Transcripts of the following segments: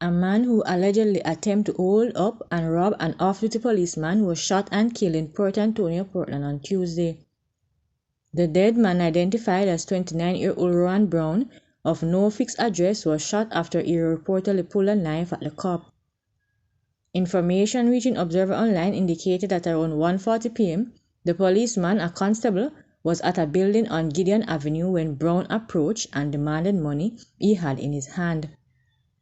A man who allegedly attempted to hold up and rob an off-duty policeman was shot and killed in Port Antonio, Portland on Tuesday. The dead man, identified as 29-year-old Rowan Brown, of no fixed address, was shot after he reportedly pulled a knife at the cop. Information reaching Observer Online indicated that around 1:40 p.m., the policeman, a constable, was at a building on Gideon Avenue when Brown approached and demanded money he had in his hand.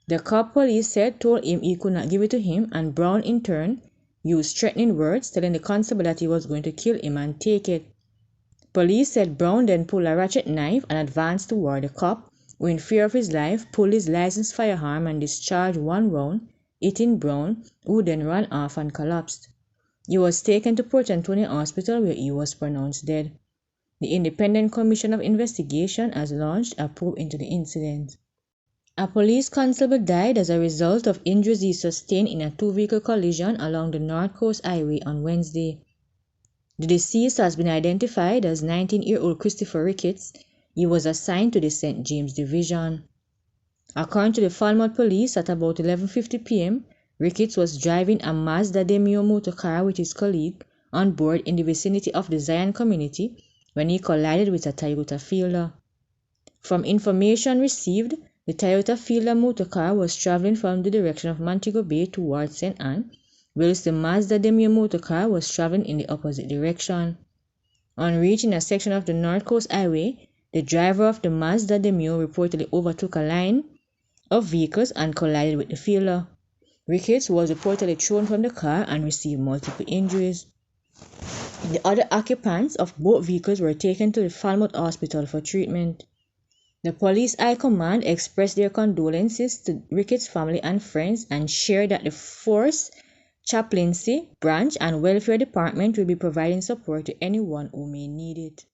The cop, police said, told him he could not give it to him, and Brown in turn used threatening words, telling the constable that he was going to kill him and take it. Police said Brown then pulled a ratchet knife and advanced toward the cop, who in fear of his life pulled his licensed firearm and discharged one round, hitting Brown, who then ran off and collapsed. He was taken to Port Antonio Hospital, where he was pronounced dead. The Independent Commission of Investigation has launched a probe into the incident. A police constable died as a result of injuries he sustained in a two-vehicle collision along the North Coast Highway on Wednesday. The deceased has been identified as 19-year-old Christopher Ricketts. He was assigned to the St. James Division. According to the Falmouth Police, at about 11:50 p.m., Ricketts was driving a Mazda Demio motorcar with his colleague on board in the vicinity of the Zion community when he collided with a Toyota Fielder. From information received, the Toyota Fielder motorcar was traveling from the direction of Montego Bay towards St. Ann, whilst the Mazda Demio motorcar was traveling in the opposite direction. On reaching a section of the North Coast Highway, the driver of the Mazda Demio reportedly overtook a line of vehicles and collided with the Fielder. Ricketts was reportedly thrown from the car and received multiple injuries. The other occupants of both vehicles were taken to the Falmouth Hospital for treatment. The police high command expressed their condolences to Ricketts' family and friends and shared that the Force Chaplaincy, Branch and Welfare Department will be providing support to anyone who may need it.